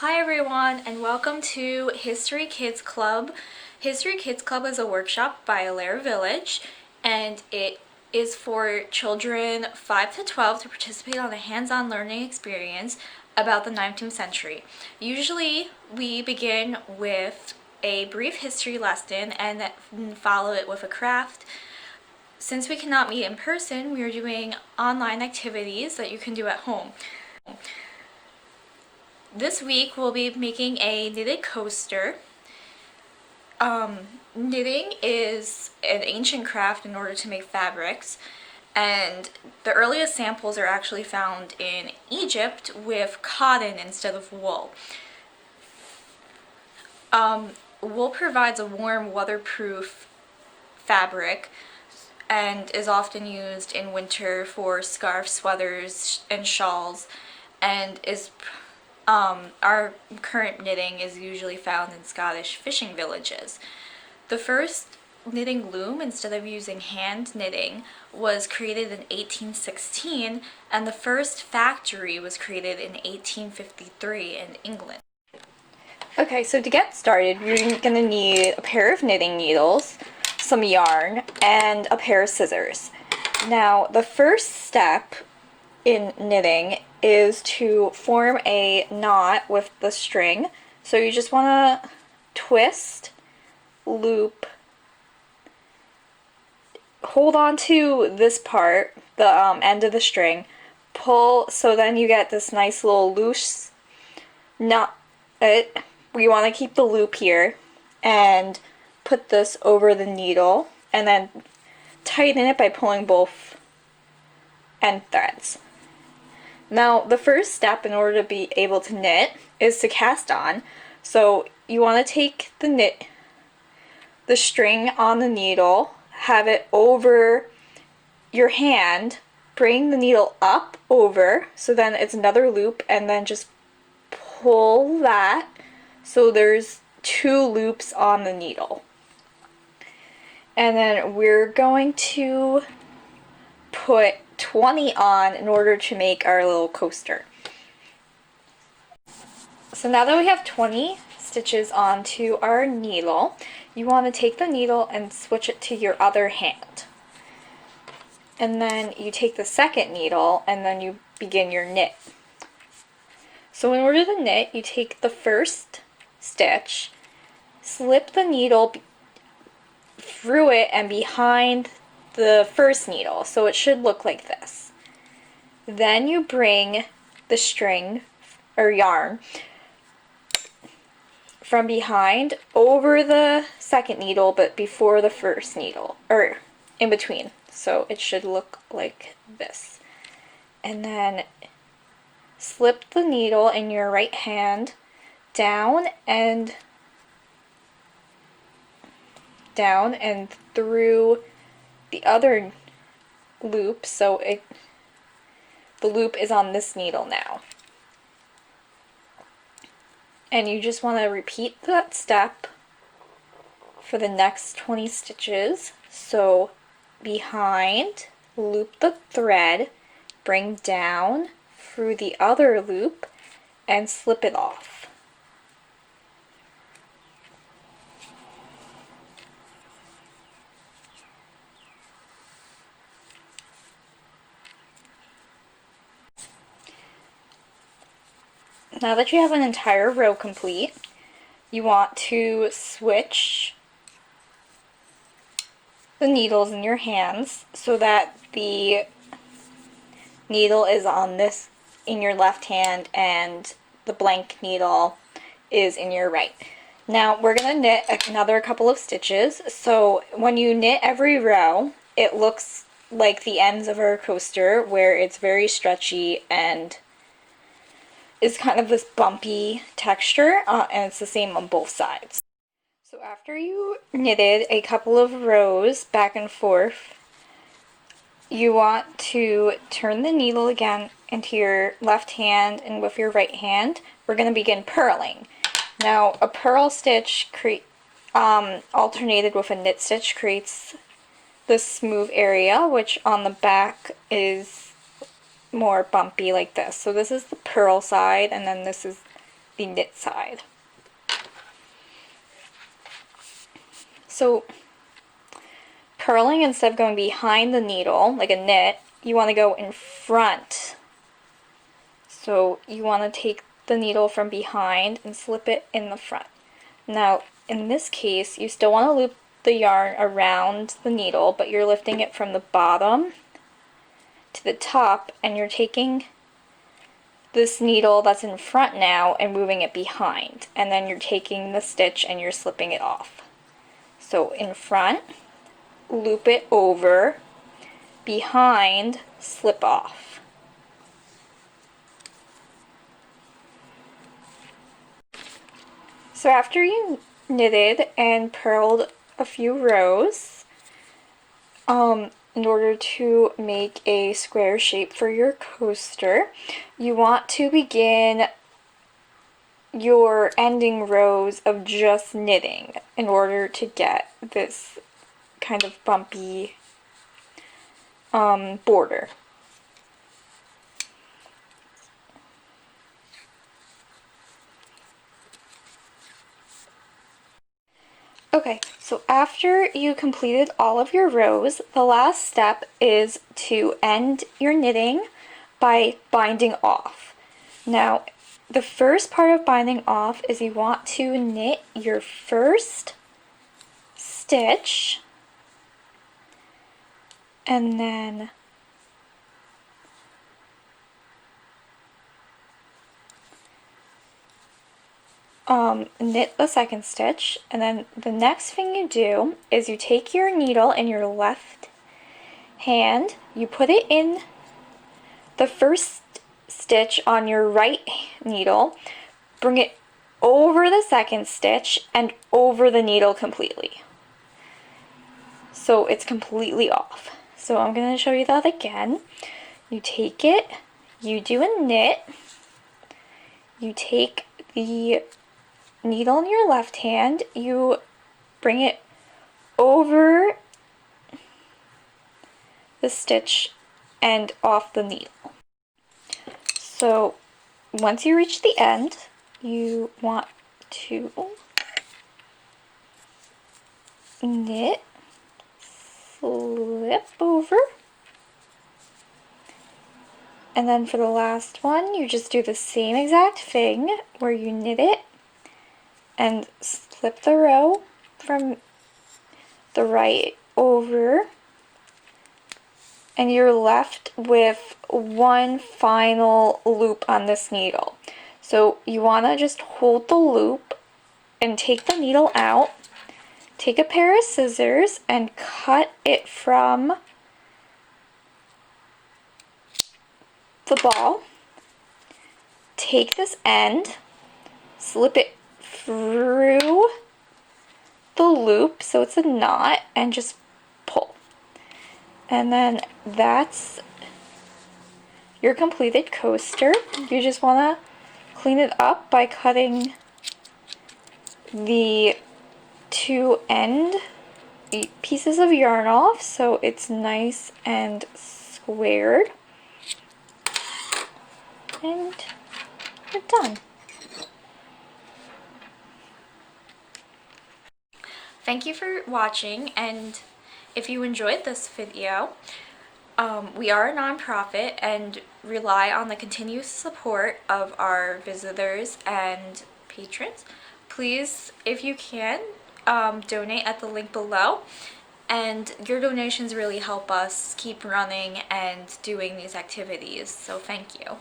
Hi everyone, and welcome to History Kids Club. History Kids Club is a workshop by Alair Village, and it is for children 5 to 12 to participate on a hands-on learning experience about the 19th century. Usually we begin with a brief history lesson and follow it with a craft. Since we cannot meet in person, we are doing online activities that you can do at home. This week we'll be making a knitted coaster. Knitting is an ancient craft in order to make fabrics, and the earliest samples are actually found in Egypt with cotton instead of wool. Wool provides a warm, weatherproof fabric and is often used in winter for scarves, sweaters, and shawls, and our current knitting is usually found in Scottish fishing villages. The first knitting loom, instead of using hand knitting, was created in 1816, and the first factory was created in 1853 in England. Okay, so to get started, you're going to need a pair of knitting needles, some yarn, and a pair of scissors. Now, the first step in knitting is to form a knot with the string. So you just want to twist, loop, hold on to this part, the end of the string, pull, so then you get this nice little loose knot. We want to keep the loop here and put this over the needle and then tighten it by pulling both end threads. Now, the first step in order to be able to knit is to cast on. So you want to take the string on the needle, have it over your hand, bring the needle up over, so then it's another loop, and then just pull that so there's two loops on the needle. And then we're going to put 20 on in order to make our little coaster. So now that we have 20 stitches onto our needle, you want to take the needle and switch it to your other hand. And then you take the second needle and then you begin your knit. So in order to knit, you take the first stitch, slip the needle through it and behind the first needle, so it should look like this. Then you bring the string or yarn from behind over the second needle, but before the first needle, or in between, so it should look like this. And then slip the needle in your right hand down and through the other loop, so the loop is on this needle now. And you just want to repeat that step for the next 20 stitches. So behind, loop the thread, bring down through the other loop, and slip it off. Now that you have an entire row complete, you want to switch the needles in your hands so that the needle is on this in your left hand and the blank needle is in your right. Now we're going to knit another couple of stitches. So when you knit every row, it looks like the ends of our coaster where it's very stretchy and is kind of this bumpy texture, and it's the same on both sides. So after you knitted a couple of rows back and forth, you want to turn the needle again into your left hand, and with your right hand, we're going to begin purling. Now, a purl stitch alternated with a knit stitch creates this smooth area, which on the back is more bumpy like this. So this is the purl side, and then this is the knit side. So purling, instead of going behind the needle like a knit, you want to go in front. So you want to take the needle from behind and slip it in the front. Now, in this case, you still want to loop the yarn around the needle, but you're lifting it from the bottom to the top, and you're taking this needle that's in front now and moving it behind. And then you're taking the stitch and you're slipping it off. So in front, loop it over, behind, slip off. So after you knitted and purled a few rows, in order to make a square shape for your coaster, you want to begin your ending rows of just knitting in order to get this kind of bumpy border. Okay, so after you completed all of your rows, the last step is to end your knitting by binding off. Now, the first part of binding off is you want to knit your first stitch, and then knit the second stitch, and then the next thing you do is you take your needle in your left hand, you put it in the first stitch on your right needle, bring it over the second stitch and over the needle completely. So it's completely off. So I'm going to show you that again. You take it, you do a knit, you take the needle in your left hand, you bring it over the stitch and off the needle. So once you reach the end, you want to knit, flip over, and then for the last one, you just do the same exact thing where you knit it and slip the row from the right over, and you're left with one final loop on this needle. So you want to just hold the loop and take the needle out, take a pair of scissors and cut it from the ball. Take this end, slip it through the loop so it's a knot, and just pull. And then that's your completed coaster. You just want to clean it up by cutting the two end pieces of yarn off so it's nice and squared. And you're done. Thank you for watching, and if you enjoyed this video, we are a nonprofit and rely on the continuous support of our visitors and patrons. Please, if you can, donate at the link below, and your donations really help us keep running and doing these activities, so thank you.